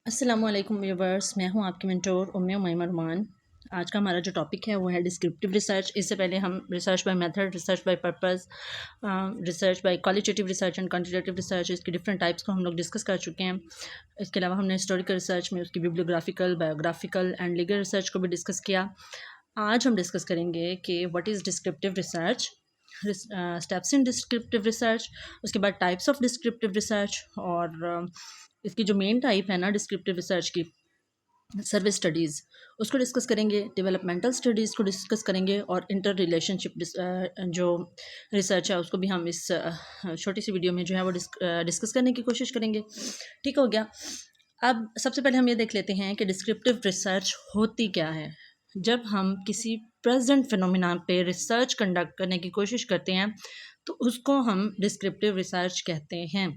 अस्सलामुअलैकुम व्यूवर्स, मैं हूं आपकी मेंटोर उम्मे उमैमा रुमान। आज का हमारा जो टॉपिक है वो है डिस्क्रिप्टिव रिसर्च। इससे पहले हम research by method, research by purpose, research by qualitative research and quantitative research, इसके डिफरेंट टाइप्स को हम लोग डिस्कस कर चुके हैं। इसके अलावा हमने हिस्टोरिकल रिसर्च में उसकी बिब्लियोग्राफिकल, बायोग्राफिकल एंड लीगल रिसर्च को भी डिस्कस किया। आज हम डिस्कस करेंगे कि what is descriptive research, steps in descriptive research, उसके बाद टाइप्स ऑफ डिस्क्रिप्टिव रिसर्च और इसकी जो मेन टाइप है ना डिस्क्रिप्टिव रिसर्च की, सर्विस स्टडीज़, उसको डिस्कस करेंगे। डेवलपमेंटल स्टडीज़ को डिस्कस करेंगे और इंटर रिलेशनशिप जो रिसर्च है उसको भी हम इस छोटी सी वीडियो में जो है वो डिस्कस करने की कोशिश करेंगे। ठीक हो गया। अब सबसे पहले हम ये देख लेते हैं कि डिस्क्रिप्टिव रिसर्च होती क्या है। जब हम किसी प्रेजेंट फिनोमिना पे रिसर्च कंडक्ट करने की कोशिश करते हैं तो उसको हम डिस्क्रिप्टिव रिसर्च कहते हैं।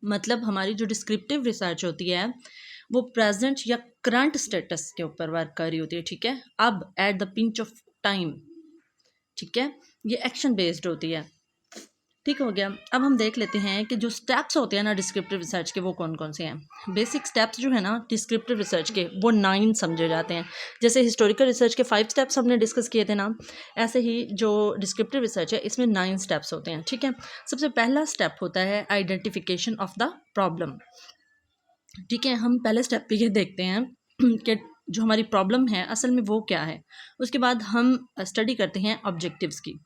मतलब हमारी जो डिस्क्रिप्टिव रिसर्च होती है वो प्रेजेंट या करंट स्टेटस के ऊपर वर्क कर रही होती है। ठीक है, अब eight the pinch of time. ठीक है, ये एक्शन बेस्ड होती है। ठीक हो गया। अब हम देख लेते हैं कि जो स्टेप्स होते हैं ना डिस्क्रिप्टिव रिसर्च के, वो कौन कौन से हैं। बेसिक स्टेप्स जो है ना डिस्क्रिप्टिव रिसर्च के, वो 9 समझे जाते हैं। जैसे हिस्टोरिकल रिसर्च के 5 स्टेप्स हमने डिस्कस किए थे ना, ऐसे ही जो डिस्क्रिप्टिव रिसर्च है इसमें 9 स्टेप्स होते हैं। ठीक है, सबसे पहला स्टेप होता है आइडेंटिफिकेशन ऑफ द प्रॉब्लम। ठीक है, हम पहले स्टेप पे ये देखते हैं कि जो हमारी प्रॉब्लम है असल में वो क्या है। उसके बाद हम स्टडी करते हैं ऑब्जेक्टिव्स की।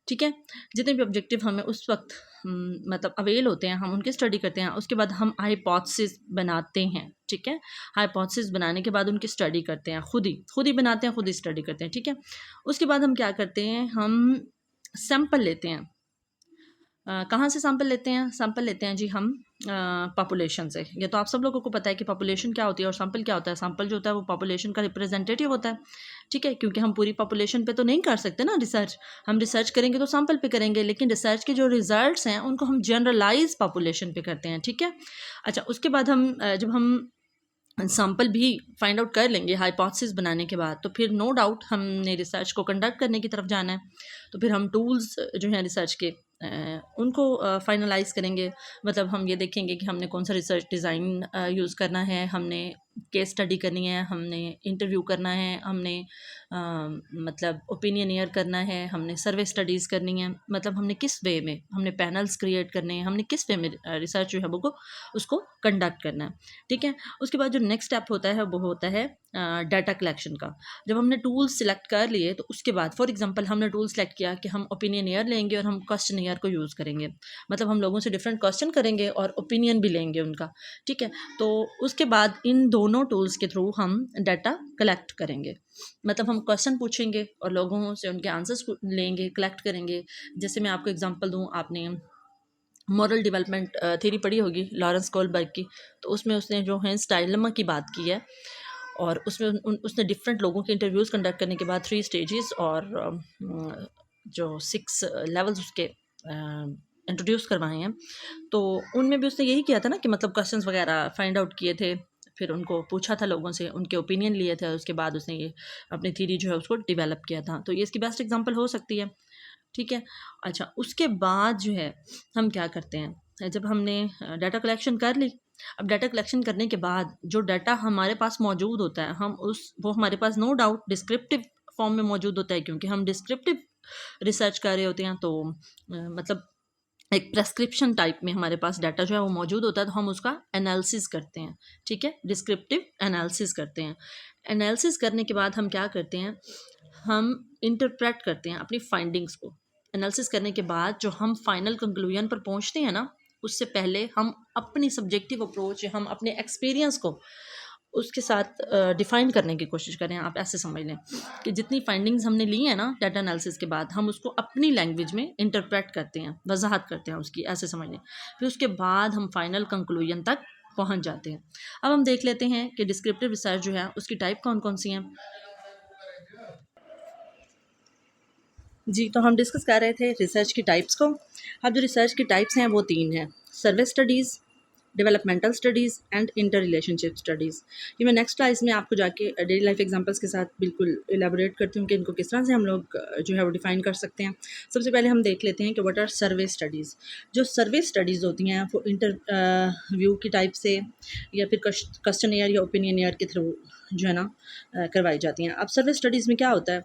ठीक है, जितने भी ऑब्जेक्टिव हमें उस वक्त मतलब अवेल होते हैं हम उनकी स्टडी करते हैं। उसके बाद हम हाइपोथेसिस बनाते हैं। ठीक है, हाइपोथेसिस बनाने के बाद उनकी स्टडी करते हैं, खुद ही बनाते हैं, खुद ही स्टडी करते हैं। ठीक है, उसके बाद हम क्या करते हैं, हम सैंपल लेते हैं। कहाँ से सैंपल लेते हैं? सैंपल लेते हैं जी हम पॉपुलेशन से। ये तो आप सब लोगों को पता है कि पॉपुलेशन क्या होती है और सैंपल क्या होता है। सैंपल जो होता है वो पॉपुलेशन का रिप्रेजेंटेटिव होता है। ठीक है, क्योंकि हम पूरी पॉपुलेशन पे तो नहीं कर सकते ना रिसर्च। हम रिसर्च करेंगे तो सैंपल पे करेंगे, लेकिन रिसर्च के जो रिजल्ट्स हैं उनको हम जनरलाइज पॉपुलेशन पे करते हैं। ठीक है, अच्छा, उसके बाद हम जब हम सैंपल भी फाइंड आउट कर लेंगे हाइपोथेसिस बनाने के बाद, तो फिर नो डाउट हमने रिसर्च को कंडक्ट करने की तरफ जाना है। तो फिर हम टूल्स जो हैं रिसर्च के उनको फाइनलाइज करेंगे। मतलब हम ये देखेंगे कि हमने कौन सा रिसर्च डिज़ाइन यूज़ करना है, हमने केस स्टडी करनी है, हमने इंटरव्यू करना है, हमने मतलब ओपिनियनियर करना है, हमने सर्वे स्टडीज़ करनी है। मतलब हमने किस वे में, हमने पैनल्स क्रिएट करने हैं, हमने किस वे में रिसर्च जो है वो को उसको कंडक्ट करना है। ठीक है, उसके बाद जो नेक्स्ट स्टेप होता है वो होता है डाटा कलेक्शन का। जब हमने टूल्स सिलेक्ट कर लिए तो उसके बाद फॉर एग्जांपल हमने टूल सेलेक्ट किया कि हम ओपिनियनियर लेंगे और हम क्वेश्चनियर को यूज़ करेंगे। मतलब हम लोगों से डिफरेंट क्वेश्चन करेंगे और ओपिनियन भी लेंगे उनका। ठीक है, तो उसके बाद इन दोनों टूल्स के थ्रू हम डाटा कलेक्ट करेंगे। मतलब हम क्वेश्चन पूछेंगे और लोगों से उनके आंसर्स लेंगे, कलेक्ट करेंगे। जैसे मैं आपको एग्जांपल दूँ, आपने मॉरल डेवलपमेंट थ्योरी पढ़ी होगी लॉरेंस कोलबर्ग की, तो उसमें उसने जो है डायलेमा की बात की है। और उसमें उसने डिफरेंट लोगों के इंटरव्यूज़ कंडक्ट करने के बाद 3 स्टेजेस और जो 6 लेवल्स उसके इंट्रोड्यूस करवाए हैं। तो उनमें भी उसने यही किया था ना कि मतलब क्वेश्चंस वगैरह फाइंड आउट किए थे, फिर उनको पूछा था लोगों से, उनके ओपिनियन लिए थे, उसके बाद उसने ये अपनी थ्योरी जो है उसको डेवलप किया था। तो ये इसकी बेस्ट एग्जांपल हो सकती है। ठीक है, अच्छा, उसके बाद जो है हम क्या करते हैं, जब हमने डाटा कलेक्शन कर ली। अब डाटा कलेक्शन करने के बाद जो डाटा हमारे पास मौजूद होता है, हम उस वो हमारे पास नो डाउट डिस्क्रिप्टिव फॉर्म में मौजूद होता है, क्योंकि हम डिस्क्रिप्टिव रिसर्च कर रहे होते हैं। तो मतलब एक प्रेस्क्रिप्शन टाइप में हमारे पास डाटा जो है वो मौजूद होता है, तो हम उसका एनालिसिस करते हैं। ठीक है, डिस्क्रिप्टिव एनालिसिस करते हैं। एनालिसिस करने के बाद हम क्या करते हैं, हम इंटरप्रेट करते हैं अपनी फाइंडिंग्स को। एनालिसिस करने के बाद जो हम फाइनल कंक्लूजन पर पहुंचते हैं ना, उससे पहले हम अपनी सब्जेक्टिव अप्रोच, हम अपने एक्सपीरियंस को उसके साथ डिफ़ाइन करने की कोशिश करें। आप ऐसे समझ लें कि जितनी फाइंडिंग्स हमने ली हैं ना डाटा एनालिसिस के बाद, हम उसको अपनी लैंग्वेज में इंटरप्रेट करते हैं, वजाहत करते हैं उसकी, ऐसे समझ लें। फिर उसके बाद हम फाइनल कंक्लूजन तक पहुंच जाते हैं। अब हम देख लेते हैं कि डिस्क्रिप्टिव रिसर्च जो है उसकी टाइप कौन कौन सी हैं। जी, तो हम डिस्कस कर रहे थे रिसर्च की टाइप्स को। अब जो रिसर्च की टाइप्स हैं वो 3 हैं। Survey studies, developmental studies and inter relationship studies. ये मैं नेक्स्ट क्लास में आपको जाके डेली लाइफ एग्जांपल्स के साथ बिल्कुल इलेबोरेट करती हूँ कि इनको किस तरह से हम लोग जो है वो डिफ़ाइन कर सकते हैं। सबसे पहले हम देख लेते हैं कि व्हाट आर सर्वे स्टडीज़। जो सर्वे स्टडीज़ होती हैं वो इंटरव्यू की टाइप से या फिर क्वेश्चनियर या ओपिनियनियर के थ्रू जो है ना करवाई जाती हैं। अब सर्वे स्टडीज़ में क्या होता है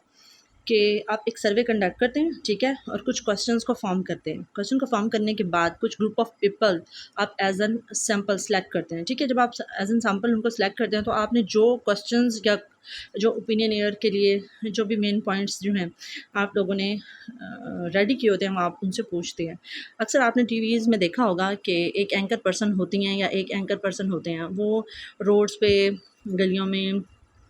कि आप एक सर्वे कंडक्ट करते हैं, ठीक है, और कुछ क्वेश्चंस को फॉर्म करते हैं। क्वेश्चन को फॉर्म करने के बाद कुछ ग्रुप ऑफ पीपल आप एज एन सैम्पल सेलेक्ट करते हैं, ठीक है। जब आप एज एन सैम्पल उनको सेलेक्ट करते हैं तो आपने जो क्वेश्चंस या जो ओपिनियनियर के लिए जो भी मेन पॉइंट्स जो हैं आप लोगों ने रेडी किए होते हैं वो आप उनसे पूछते हैं। अक्सर आपने टीवीज़ में देखा होगा कि एक एंकर पर्सन होती हैं या एक एंकर पर्सन होते हैं, वो रोड्स पे, गलियों में,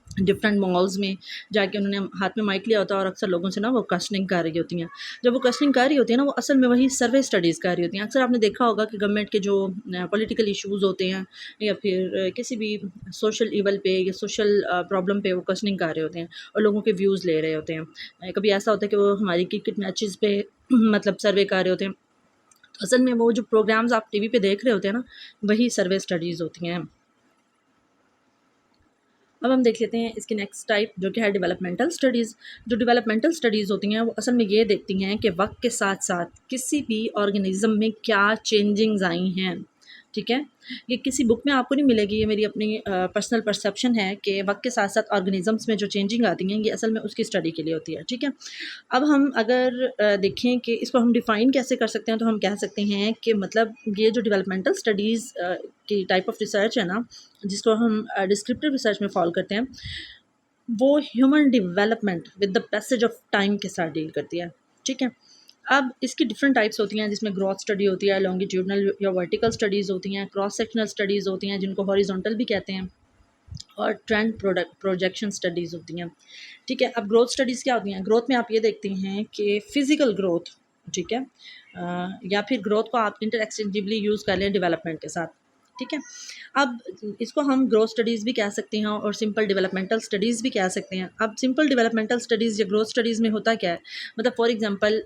डिफरेंट मॉल्स में जाके उन्होंने हाथ में माइक लिया होता है और अक्सर लोगों से ना वो क्वेश्चनिंग कर रही होती हैं। जब वो क्वेश्चनिंग कर रही होती है ना, वो असल में वही सर्वे स्टडीज़ कर रही होती हैं। अक्सर आपने देखा होगा कि गवर्नमेंट के जो पॉलिटिकल इश्यूज़ होते हैं या फिर किसी भी सोशल इवल पे या सोशल प्रॉब्लम पे वो क्वेश्चनिंग कर रहे होते हैं और लोगों के व्यूज़ ले रहे होते हैं। कभी ऐसा होता है कि वो हमारी क्रिकेट मैचेस पे मतलब सर्वे कर रहे होते हैं। तो असल में वो जो प्रोग्राम्स आप टीवी पे देख रहे होते हैं ना, वही सर्वे स्टडीज़ होती हैं। अब हम देख लेते हैं इसकी नेक्स्ट टाइप जो कि है डेवलपमेंटल स्टडीज़। जो डेवलपमेंटल स्टडीज़ होती हैं वो असल में ये देखती हैं कि वक्त के साथ साथ किसी भी ऑर्गेनिज्म में क्या चेंजिंग्स आई हैं, ठीक है। ये किसी बुक में आपको नहीं मिलेगी, ये मेरी अपनी पर्सनल परसेप्शन है कि वक्त के साथ साथ ऑर्गेनिजम्स में जो चेंजिंग आती हैं ये असल में उसकी स्टडी के लिए होती है, ठीक है। अब हम अगर देखें कि इसको हम डिफ़ाइन कैसे कर सकते हैं तो हम कह सकते हैं कि मतलब ये जो डेवलपमेंटल स्टडीज़ की टाइप ऑफ रिसर्च है ना, जिसको हम डिस्क्रिप्टिव रिसर्च में फॉलो करते हैं, वो human development with the passage of time के साथ डील करती है, ठीक है। अब इसकी डिफरेंट टाइप्स होती हैं जिसमें ग्रोथ स्टडी होती है, लॉन्गिट्यूडनल या वर्टिकल स्टडीज़ होती हैं, क्रॉस सेक्शनल स्टडीज़ होती हैं जिनको हॉरिजॉन्टल भी कहते हैं, और ट्रेंड प्रोजेक्शन स्टडीज़ होती हैं, ठीक है। अब ग्रोथ स्टडीज़ क्या होती हैं? ग्रोथ में आप ये देखते हैं कि फ़िज़िकल ग्रोथ, ठीक है, या फिर ग्रोथ को आप इंटरएक्सचेंजेबली यूज़ कर लें डेवलपमेंट के साथ, ठीक है। अब इसको हम ग्रोथ स्टडीज़ भी कह सकते हैं और सिंपल डेवलपमेंटल स्टडीज़ भी कह सकते हैं। अब सिंपल डेवलपमेंटल स्टडीज़ या ग्रोथ स्टडीज़ में होता क्या है, मतलब फॉर एग्जांपल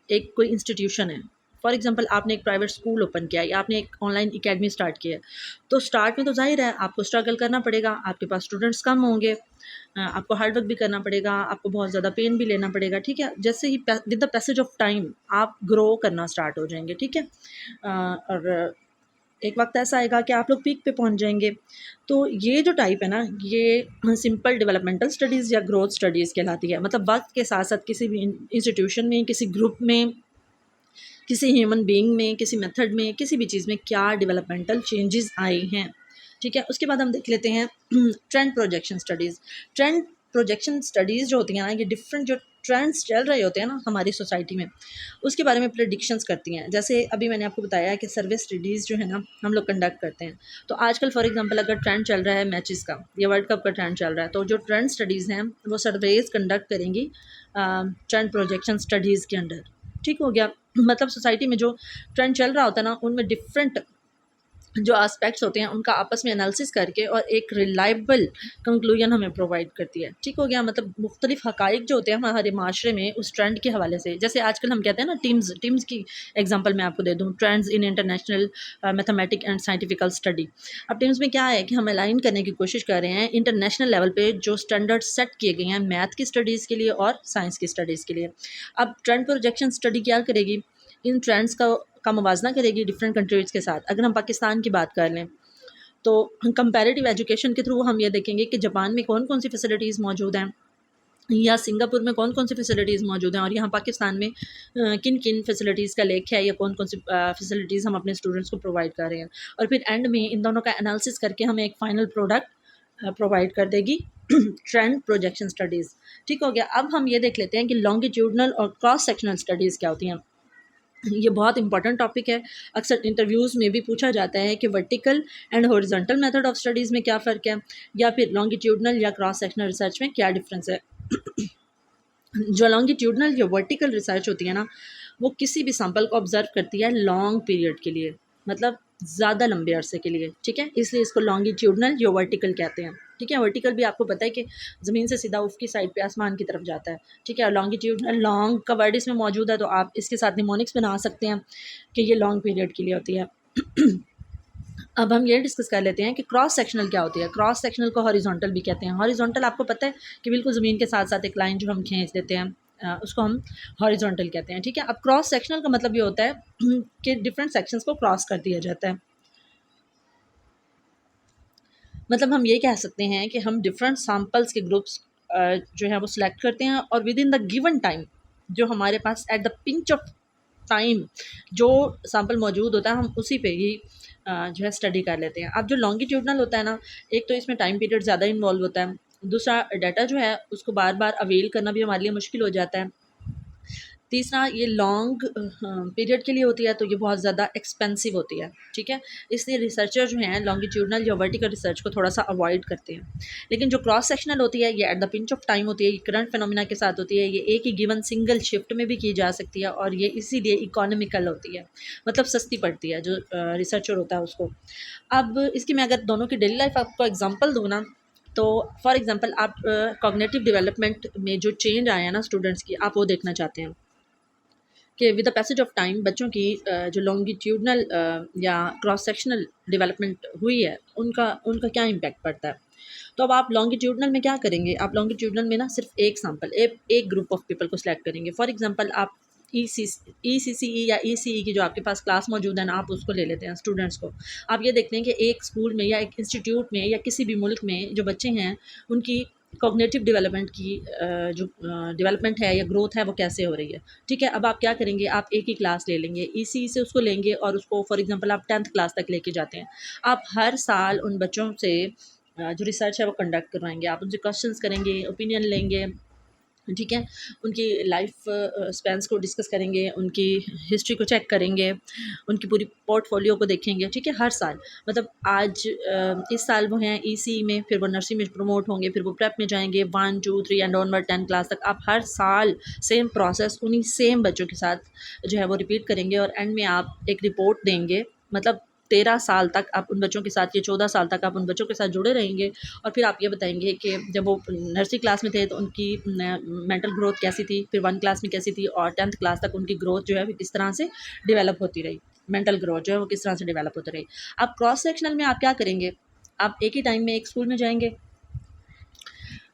एक कोई इंस्टीट्यूशन है, फॉर एग्जांपल आपने एक प्राइवेट स्कूल ओपन किया है या आपने एक ऑनलाइन एकेडमी स्टार्ट किया है, तो स्टार्ट में तो ज़ाहिर है आपको स्ट्रगल करना पड़ेगा, आपके पास स्टूडेंट्स कम होंगे, आपको हार्ड वर्क भी करना पड़ेगा, आपको बहुत ज़्यादा पेन भी लेना पड़ेगा, ठीक है। जैसे ही with the passage of time आप ग्रो करना स्टार्ट हो जाएंगे, ठीक है, और एक वक्त ऐसा आएगा कि आप लोग पीक पे पहुंच जाएंगे। तो ये जो टाइप है ना, ये सिंपल डेवलपमेंटल स्टडीज़ या ग्रोथ स्टडीज़ कहलाती है। मतलब वक्त के साथ साथ किसी भी इंस्टीट्यूशन में, किसी ग्रुप में, किसी ह्यूमन बीइंग में, किसी मेथड में, किसी भी चीज़ में क्या डेवलपमेंटल चेंजेस आए हैं, ठीक है। उसके बाद हम देख लेते हैं trend projection studies. Trend projection studies जो होती हैं ना, ये डिफरेंट जो ट्रेंड्स चल रहे होते हैं ना हमारी सोसाइटी में, उसके बारे में प्रेडिक्शंस करती हैं। जैसे अभी मैंने आपको बताया कि सर्वे स्टडीज़ जो है ना हम लोग कंडक्ट करते हैं। तो आजकल फॉर एग्जांपल अगर ट्रेंड चल रहा है मैचेस का या वर्ल्ड कप का ट्रेंड चल रहा है, तो जो ट्रेंड स्टडीज़ हैं वो सर्वेज कंडक्ट करेंगी ट्रेंड प्रोजेक्शन स्टडीज़ के अंडर, ठीक हो गया। मतलब सोसाइटी में जो ट्रेंड चल रहा होता है ना, उनमें डिफरेंट जो एस्पेक्ट्स होते हैं उनका आपस में एनालिसिस करके और एक रिलायबल कंक्लूजन हमें प्रोवाइड करती है, ठीक हो गया। मतलब मुख्तलिफ हकाइक जो होते हैं हमारे माशरे में उस ट्रेंड के हवाले से, जैसे आजकल हम कहते हैं ना टीम्स की एग्जांपल मैं आपको दे दूँ, trends in international mathematic and scientifical study. अब टीम्स में क्या है कि हम अलाइन करने की कोशिश कर रहे हैं इंटरनेशनल लेवल पे जो स्टैंडर्ड सेट किए गए हैं मैथ की स्टडीज़ के लिए और साइंस की स्टडीज़ के लिए। अब ट्रेंड प्रोजेक्शन स्टडी क्या करेगी, इन ट्रेंड्स का मुवाजना करेगी डिफरेंट कंट्रीज़ के साथ। अगर हम पाकिस्तान की बात कर लें तो कंपैरेटिव एजुकेशन के थ्रू हम ये देखेंगे कि जापान में कौन कौन सी फैसिलिटीज़ मौजूद हैं या सिंगापुर में कौन कौन सी फैसिलिटीज़ मौजूद हैं और यहाँ पाकिस्तान में किन किन फैसिलिटीज़ का लेख है या कौन कौन सी फैसिलिटीज़ हम अपने स्टूडेंट्स को प्रोवाइड कर रहे हैं। और फिर एंड में इन दोनों का एनालिसिस करके हमें एक फ़ाइनल प्रोडक्ट प्रोवाइड कर देगी ट्रेंड प्रोजेक्शन स्टडीज़, ठीक हो गया। अब हम ये देख लेते हैं कि लॉन्गिट्यूडनल और क्रॉस सेक्शनल स्टडीज़ क्या होती हैं। ये बहुत इंपॉर्टेंट टॉपिक है। अक्सर इंटरव्यूज़ में भी पूछा जाता है कि vertical and horizontal method of studies में क्या फ़र्क है, या फिर लॉन्गिट्यूडनल या क्रॉस सेक्शनल रिसर्च में क्या डिफरेंस है। जो लॉन्गिट्यूडनल या वर्टिकल रिसर्च होती है ना, वो किसी भी सैंपल को ऑब्जर्व करती है लॉन्ग पीरियड के लिए, मतलब ज़्यादा लंबे अरसे के लिए, ठीक है। इसलिए इसको लॉन्गिट्यूडनल या वर्टिकल कहते हैं, ठीक है। वर्टिकल भी आपको पता है कि ज़मीन से सीधा ऊफ की साइड पे आसमान की तरफ जाता है, ठीक है। और लॉन्गिट्यूडनल लॉन्ग का वर्ड इसमें मौजूद है तो आप इसके साथ निमोनिक्स बना सकते हैं कि ये लॉन्ग पीरियड के लिए होती है। अब हम ये डिस्कस कर लेते हैं कि क्रॉस सेक्शनल क्या होती है। क्रॉस सेक्शनल को हॉरिजॉन्टल भी कहते हैं। हॉरिजॉन्टल आपको पता है कि बिल्कुल ज़मीन के साथ साथ एक लाइन जो हम खींच देते हैं, उसको हम हॉरिजॉन्टल कहते हैं, ठीक है। अब क्रॉस सेक्शनल का मतलब ये होता है कि डिफरेंट सेक्शंस को क्रॉस कर दिया जाता है। मतलब हम ये कह सकते हैं कि हम डिफरेंट सैंपल्स के ग्रुप्स जो है वो सिलेक्ट करते हैं और within the given time जो हमारे पास at the pinch of time जो सैंपल मौजूद होता है हम उसी पे ही जो है स्टडी कर लेते हैं। अब जो लॉन्गिट्यूडनल होता है ना, एक तो इसमें टाइम पीरियड ज़्यादा इन्वॉल्व होता है, दूसरा डाटा जो है उसको बार बार अवेल करना भी हमारे लिए मुश्किल हो जाता है, तीसरा ये लॉन्ग पीरियड के लिए होती है तो ये बहुत ज़्यादा एक्सपेंसिव होती है, ठीक है। इसलिए रिसर्चर जो हैं लॉन्गिट्यूडनल या वर्टिकल रिसर्च को थोड़ा सा अवॉइड करते हैं। लेकिन जो क्रॉस सेक्शनल होती है ये eight the pinch of time होती है, ये करंट फिनोमिना के साथ होती है, ये एक ही गिवन सिंगल शिफ्ट में भी की जा सकती है और ये इसीलिए इकोनॉमिकल होती है, मतलब सस्ती पड़ती है जो रिसर्चर होता है उसको। अब इसकी मैं अगर दोनों की डेली लाइफ आपको एग्जाम्पल दूँ ना, तो फॉर एग्जांपल आप कॉग्निटिव डेवलपमेंट में जो चेंज आया है ना स्टूडेंट्स की, आप वो देखना चाहते हैं कि with the passage of time बच्चों की जो लॉन्गिट्यूडनल या क्रॉस सेक्शनल डेवलपमेंट हुई है उनका उनका क्या इम्पैक्ट पड़ता है। तो अब आप लॉन्गिट्यूडनल में क्या करेंगे, आप लॉन्गिट्यूडनल में ना सिर्फ एक सैंपल एक ग्रुप ऑफ पीपल को सिलेक्ट करेंगे। फॉर एग्जांपल आप ई सी सी ई या ई सी ई की जो आपके पास क्लास मौजूद है ना, आप उसको ले लेते हैं स्टूडेंट्स को। आप ये देखते हैं कि एक स्कूल में या एक इंस्टीट्यूट में या किसी भी मुल्क में जो बच्चे हैं उनकी कॉग्निटिव डेवलपमेंट की जो डेवलपमेंट है या ग्रोथ है वो कैसे हो रही है, ठीक है। अब आप क्या करेंगे, आप एक ही क्लास ले लेंगे, इसी से उसको लेंगे और उसको फॉर एग्जांपल आप 10th क्लास तक लेके जाते हैं। आप हर साल उन बच्चों से जो रिसर्च है वो कंडक्ट करवाएंगे, आप उनसे क्वेश्चंस करेंगे, ओपिनियन लेंगे, ठीक है। उनकी लाइफ स्पैन्स को डिस्कस करेंगे, उनकी हिस्ट्री को चेक करेंगे, उनकी पूरी पोर्टफोलियो को देखेंगे, ठीक है। हर साल मतलब आज इस साल वो हैं ईसी में, फिर वो नर्सरी में प्रमोट होंगे, फिर वो प्रेप में जाएंगे 1 2 3 एंड ऑनवर्ड 10 क्लास तक। आप हर साल सेम प्रोसेस उन्हीं सेम बच्चों के साथ जो है वो रिपीट करेंगे और एंड में आप एक रिपोर्ट देंगे। मतलब 13 साल तक आप उन बच्चों के साथ, ये 14 साल तक आप उन बच्चों के साथ जुड़े रहेंगे और फिर आप ये बताएंगे कि जब वो नर्सरी क्लास में थे तो उनकी मेंटल ग्रोथ कैसी थी, फिर 1 क्लास में कैसी थी और 10th क्लास तक उनकी ग्रोथ जो है वो किस तरह से डेवलप होती रही, मेंटल ग्रोथ जो है वो किस तरह से डेवलप होती रही। अब क्रॉस सेक्शनल में आप क्या करेंगे, आप एक ही टाइम में एक स्कूल में जाएंगे,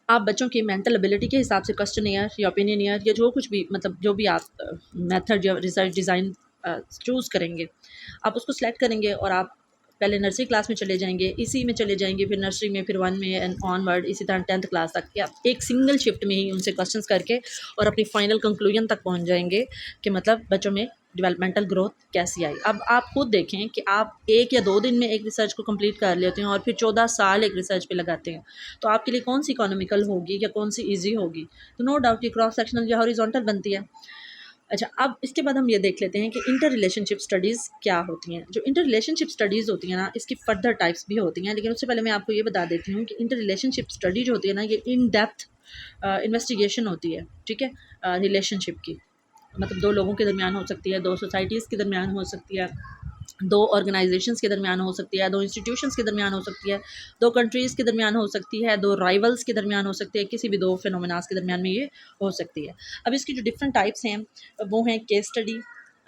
आप बच्चों की मेंटल एबिलिटी के हिसाब से क्वेश्चनियर या ओपिनियनियर या जो कुछ भी मतलब जो भी आप मेथड या रिसर्च डिज़ाइन चूज़ करेंगे, आप उसको सेलेक्ट करेंगे और आप पहले नर्सरी क्लास में चले जाएंगे, इसी में चले जाएंगे, फिर नर्सरी में, फिर 1 में एंड ऑनवर्ड, इसी तरह 10th क्लास तक या एक सिंगल शिफ्ट में ही उनसे क्वेश्चंस करके और अपनी फाइनल कंक्लूजन तक पहुंच जाएंगे कि मतलब बच्चों में डेवलपमेंटल ग्रोथ कैसी आई। अब आप खुद देखें कि आप 1 या 2 दिन में एक रिसर्च को कंप्लीट कर लेते हैं और फिर 14 साल एक रिसर्च पे लगाते हैं, तो आपके लिए कौन सी इकोनॉमिकल होगी या कौन सी ईजी होगी। तो नो डाउट ये क्रॉस सेक्शनल या हॉरिजॉन्टल बनती है। अच्छा, अब इसके बाद हम ये देख लेते हैं कि इंटर रिलेशनशिप स्टडीज़ क्या होती हैं। जो इंटर रिलेशनशिप स्टडीज़ होती हैं ना, इसकी फर्दर टाइप्स भी होती हैं, लेकिन उससे पहले मैं आपको ये बता देती हूँ कि इंटर रिलेशनशिप स्टडी जो होती है ना, ये इन डेप्थ इन्वेस्टिगेशन होती है, ठीक है। रिलेशनशिप की मतलब 2 लोगों के दरमियान हो सकती है, 2 सोसाइटीज़ के दरमियान हो सकती है, 2 ऑर्गेनाइजेशंस के दरमियान हो सकती है, 2 इंस्टीट्यूशंस के दरमियान हो सकती है, 2 कंट्रीज़ के दरमियान हो सकती है, 2 राइवल्स के दरमियान हो सकती है, किसी भी 2 फिनोमेनास के दरमियान में ये हो सकती है। अब इसकी जो डिफरेंट टाइप्स हैं वो हैं case study,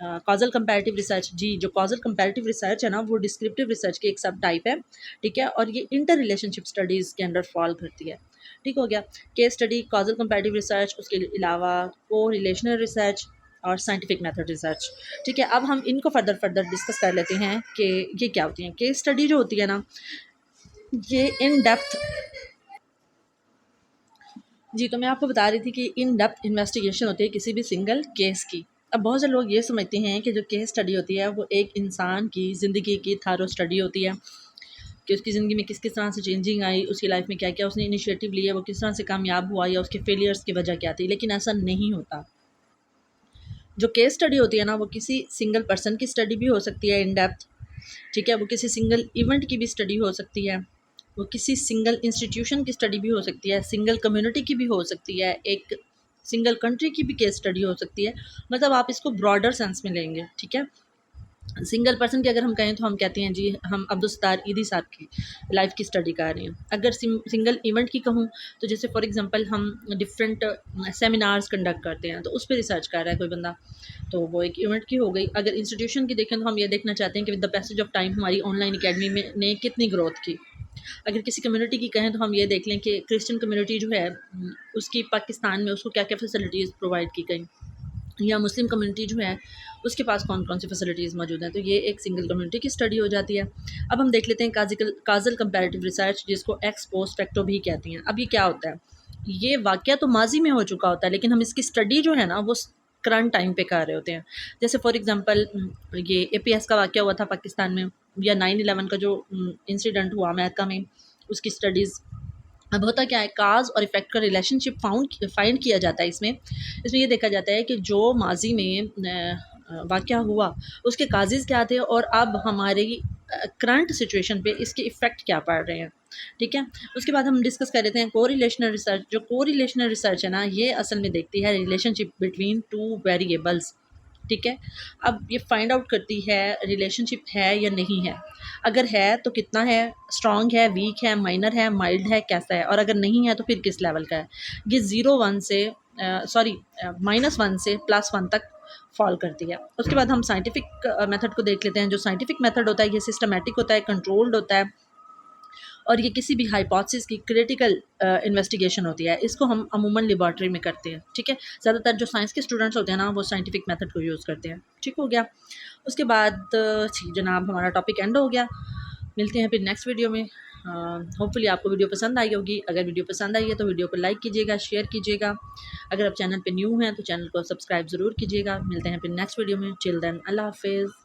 causal comparative research. जी, जो कॉजल कंपैरेटिव रिसर्च है ना वो डिस्क्रिप्टिव रिसर्च की एक सब टाइप है, ठीक है, और ये इंटर रिलेशनशिप स्टडीज़ के अंडर फॉल करती है, ठीक हो गया। Case study, causal comparative research, उसके अलावा को रिलेशनल रिसर्च और साइंटिफिक मेथड रिसर्च, ठीक है। अब हम इनको फर्दर फर्दर डिस्कस कर लेते हैं कि ये क्या होती हैं। केस स्टडी जो होती है ना, ये इन डेप्थ, जी तो मैं आपको बता रही थी कि इन डेप्थ इन्वेस्टिगेशन होती है किसी भी सिंगल केस की। अब बहुत से लोग ये समझते हैं कि जो केस स्टडी होती है वो एक इंसान की ज़िंदगी की थारो स्टडी होती है कि उसकी ज़िंदगी में किस किस तरह से चेंजिंग आई, उसकी लाइफ में क्या क्या उसने इनिशिएटिव लिया, वो किस तरह से कामयाब हुआ या उसके फेलियर्स की वजह क्या थी, लेकिन ऐसा नहीं होता। जो केस स्टडी होती है ना वो किसी सिंगल पर्सन की स्टडी भी हो सकती है इन डेप्थ, ठीक है। वो किसी सिंगल इवेंट की भी स्टडी हो सकती है, वो किसी सिंगल इंस्टीट्यूशन की स्टडी भी हो सकती है, सिंगल कम्युनिटी की भी हो सकती है, एक सिंगल कंट्री की भी केस स्टडी हो सकती है। मतलब आप इसको ब्रॉडर सेंस में लेंगे, ठीक है। सिंगल पर्सन की अगर हम कहें तो हम कहते हैं जी हम अब्दुल ईदी साहब की लाइफ की स्टडी कर रहे हैं। अगर सिंगल इवेंट की कहूँ तो जैसे फॉर एग्जांपल हम डिफरेंट सेमिनार्स कंडक्ट करते हैं तो उस पर रिसर्च कर रहा है कोई बंदा, तो वो एक इवेंट की हो गई। अगर इंस्टीट्यूशन की देखें तो हम ये देखना चाहते हैं कि with the passage of time हमारी ऑनलाइन अकेडमी में ने कितनी ग्रोथ की। अगर किसी कम्युनिटी की कहें तो हम ये देख लें कि क्रिश्चियन कम्युनिटी जो है उसकी पाकिस्तान में उसको क्या क्या फैसिलिटीज़ प्रोवाइड की गई, या मुस्लिम कम्युनिटी जो है उसके पास कौन कौन सी फैसिलिटीज़ मौजूद हैं। तो ये एक सिंगल कम्युनिटी की स्टडी हो जाती है। अब हम देख लेते हैं काजल कंपैरेटिव रिसर्च, जिसको एक्स पोस्ट फैक्टो भी कहती हैं। अब ये क्या होता है, ये वाक़या तो माजी में हो चुका होता है लेकिन हम इसकी स्टडी जो है ना वो करंट टाइम पे कर रहे होते हैं। जैसे फॉर एग्जांपल ये एपीएस का वाक़या हुआ था पाकिस्तान में, या 9/11 का जो इंसिडेंट हुआ अमेरिका में, उसकी स्टडीज़। अब होता क्या है, काज और इफ़ेक्ट का रिलेशनशिप फाइंड किया जाता है इसमें। इसमें ये देखा जाता है कि जो माजी में वाक़या हुआ उसके काजेज़ क्या थे और अब हमारी करंट सिचुएशन पे इसके इफ़ेक्ट क्या पड़ रहे हैं। ठीक है, उसके बाद हम डिस्कस कर लेते हैं कोरिलेशनल रिसर्च। जो कोरिलेशनल रिसर्च है ना, ये असल में देखती है रिलेशनशिप बिटवीन टू वेरिएबल्स। ठीक है, अब ये फाइंड आउट करती है रिलेशनशिप है या नहीं है। अगर है तो कितना है, स्ट्रॉन्ग है, वीक है, माइनर है, माइल्ड है, कैसा है, और अगर नहीं है तो फिर किस लेवल का है। ये -1 से -1 से +1 तक फॉल करती है। उसके बाद हम साइंटिफिक मेथड को देख लेते हैं। जो साइंटिफिक मेथड होता है ये सिस्टमैटिक होता है, कंट्रोल्ड होता है, और ये किसी भी हाइपोथेसिस की क्रिटिकल इन्वेस्टिगेशन होती है। इसको हम अमूमन लेबॉर्ट्री में करते हैं। ठीक है, ज़्यादातर जो साइंस के स्टूडेंट्स होते हैं ना वो साइंटिफिक मेथड को यूज़ करते हैं। ठीक हो गया। उसके बाद जी जनाब हमारा टॉपिक एंड हो गया। मिलते हैं फिर नेक्स्ट वीडियो में। होपफुली आपको वीडियो पसंद आई होगी। अगर वीडियो पसंद आई है तो वीडियो को लाइक कीजिएगा, शेयर कीजिएगा। अगर आप चैनल पे न्यू हैं तो चैनल को सब्सक्राइब ज़रूर कीजिएगा। मिलते हैं फिर नेक्स्ट वीडियो में। टिल देन अल्लाह हाफ़िज़।